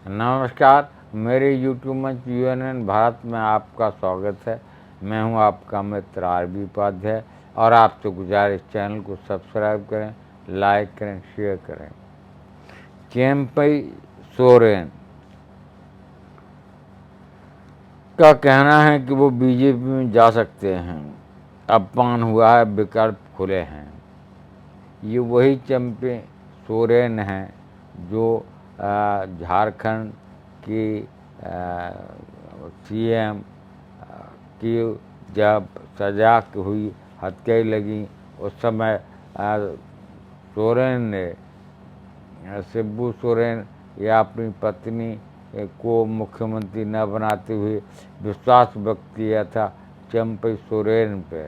नमस्कार, मेरे यूट्यूब मंच यूएनएन भारत में आपका स्वागत है। मैं हूं आपका मित्र आरबी उपाध्याय और आपसे गुजारिश चैनल को सब्सक्राइब करें, लाइक करें, शेयर करें। चेम्पई सोरेन का कहना है कि वो बीजेपी में जा सकते हैं। अपमान हुआ है, विकल्प खुले हैं। ये वही चेम्पई सोरेन हैं जो झारखंड की सीएम की जब सजा हुई, हत्या लगी, उस समय सोरेन ने शिबू सोरेन या अपनी पत्नी को मुख्यमंत्री न बनाते हुए विश्वास व्यक्त किया था चेम्पई सोरेन पे।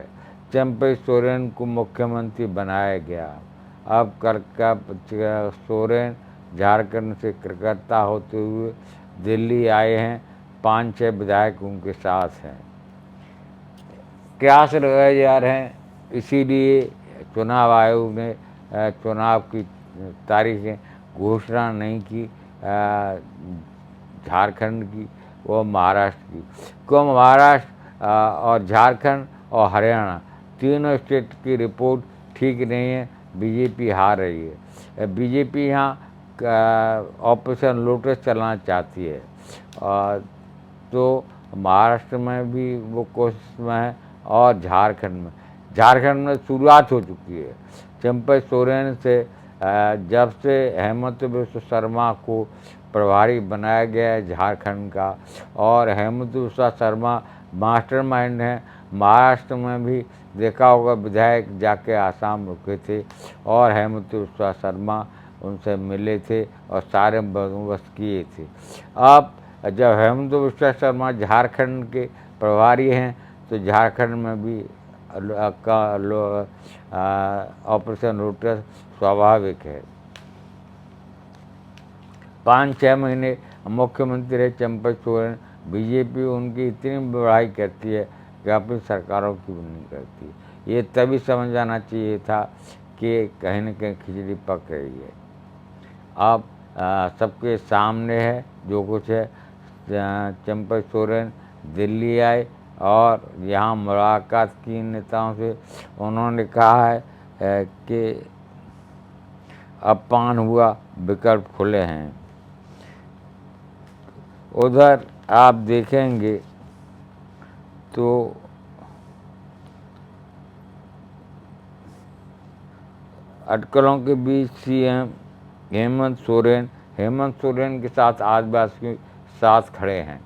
चेम्पई सोरेन को मुख्यमंत्री बनाया गया। अब सोरेन झारखंड से कलकत्ता होते हुए दिल्ली आए हैं। 5-6 विधायक उनके साथ हैं। प्रयास लगाए जा रहे हैं, इसीलिए चुनाव आयोग ने चुनाव की तारीखें घोषणा नहीं की झारखंड की और महाराष्ट्र की। क्यों महाराष्ट्र और झारखंड और हरियाणा तीनों स्टेट की रिपोर्ट ठीक नहीं है, बीजेपी हार रही है। बीजेपी यहाँ ऑपरेशन लोटस चलाना चाहती है तो महाराष्ट्र में भी वो कोशिश में है और झारखंड में शुरुआत हो चुकी है। चेम्पई सोरेन से जब से हेमंत बिस्व शर्मा को प्रभारी बनाया गया है झारखंड का, और हेमंत बिस्व शर्मा मास्टरमाइंड हैं। महाराष्ट्र में भी देखा होगा, विधायक जाके आसाम रुके थे और हेमंत बिस्व शर्मा उनसे मिले थे और सारे बंदोबस्त किए थे। अब जब हेमंत बिस्व शर्मा झारखंड के प्रभारी हैं तो झारखंड में भी ऑपरेशन लोटस स्वाभाविक है। 5-6 महीने मुख्यमंत्री रहे चेम्पई सोरेन। बीजेपी उनकी इतनी बड़ाई करती है कि अपनी सरकारों की भी नहीं करती। ये तभी समझ आना चाहिए था कि कहीं न कहीं खिचड़ी पक रही है। अब सबके सामने है जो कुछ है। चेम्पई सोरेन दिल्ली आए और यहाँ मुलाकात की नेताओं से। उन्होंने कहा है कि अपमान हुआ, विकल्प खुले हैं। उधर आप देखेंगे तो अटकलों के बीच सीएम हेमंत सोरेन के साथ आदिवासियों के साथ खड़े हैं।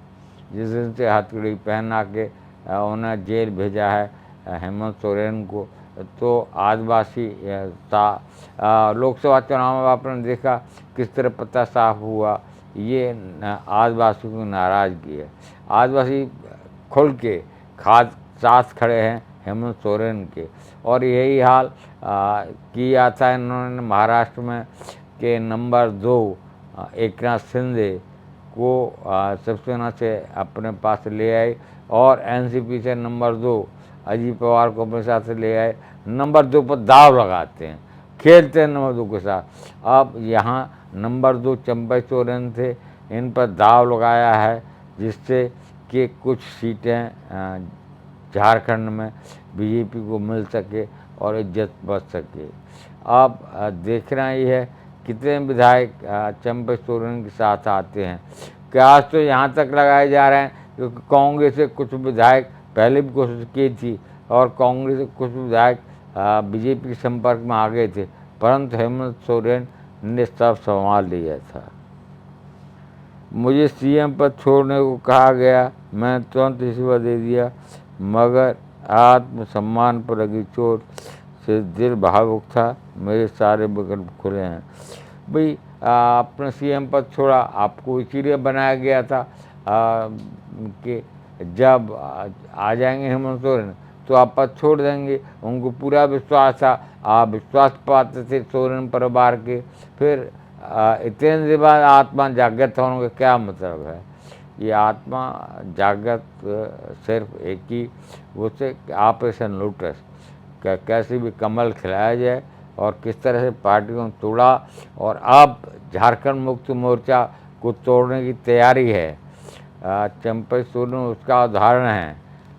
जिस दिन से हथकड़ी पहना के उन्हें जेल भेजा है हेमंत सोरेन को, तो आदिवासी लोकसभा चुनाव में आपने देखा किस तरह पता साफ हुआ। ये आदिवासियों की नाराज़गी है। आदिवासी खुल के साथ खड़े हैं हेमंत सोरेन के, और यही हाल किया था इन्होंने महाराष्ट्र में के नंबर 2 एकनाथ शिंदे को शिवसेना से अपने पास ले आए और एनसीपी से नंबर 2 अजीत पवार को अपने साथ ले आए। नंबर 2 पर दाव लगाते हैं, खेलते हैं नंबर 2 के साथ। अब यहाँ नंबर 2 चेम्पई सोरेन थे, इन पर दाव लगाया है जिससे कि कुछ सीटें झारखंड में बीजेपी को मिल सके और इज्जत बच सके। अब देखना ही है कितने विधायक चेम्पई सोरेन के साथ आते हैं। आज तो यहाँ तक लगाए जा रहे हैं क्योंकि कांग्रेस से कुछ विधायक पहले भी कोशिश की थी और कांग्रेस से कुछ विधायक बीजेपी के संपर्क में आ गए थे, परंतु हेमंत सोरेन ने सब संभाल लिया था। मुझे सीएम पद छोड़ने को कहा गया, मैं तुरंत इस्तीफा दे दिया, मगर आत्मसम्मान पर लगी चोट से दिल भावुक था। मेरे सारे विकल्प खुले हैं। भाई अपना सीएम पद छोड़ा, आपको इसीलिए बनाया गया था कि जब आ जाएंगे हेमंत सोरेन तो आप पद छोड़ देंगे। उनको पूरा विश्वास था, आप विश्वास पाते थे सोरेन परिवार के। फिर इतने दिन बाद आत्मा जागृत होने का क्या मतलब है? ये आत्मा जागृत सिर्फ एक ही उससे ऑपरेशन लोटस कैसे भी कमल खिलाया जाए और किस तरह से पार्टियों ने तोड़ा। और अब झारखंड मुक्ति मोर्चा को तोड़ने की तैयारी है। चंपई सोरेन उसका उदाहरण है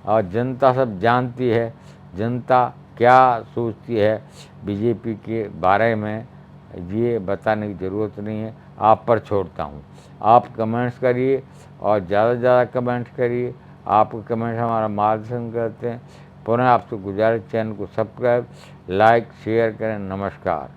और जनता सब जानती है जनता क्या सोचती है बीजेपी के बारे में, ये बताने की ज़रूरत नहीं है, आप पर छोड़ता हूँ। आप कमेंट्स करिए और ज़्यादा से ज़्यादा कमेंट करिए, आपके कमेंट हमारा मार्गदर्शन करते हैं। पुनः आपसे गुजारिश, चैनल को सब्सक्राइब, लाइक, शेयर करें। नमस्कार।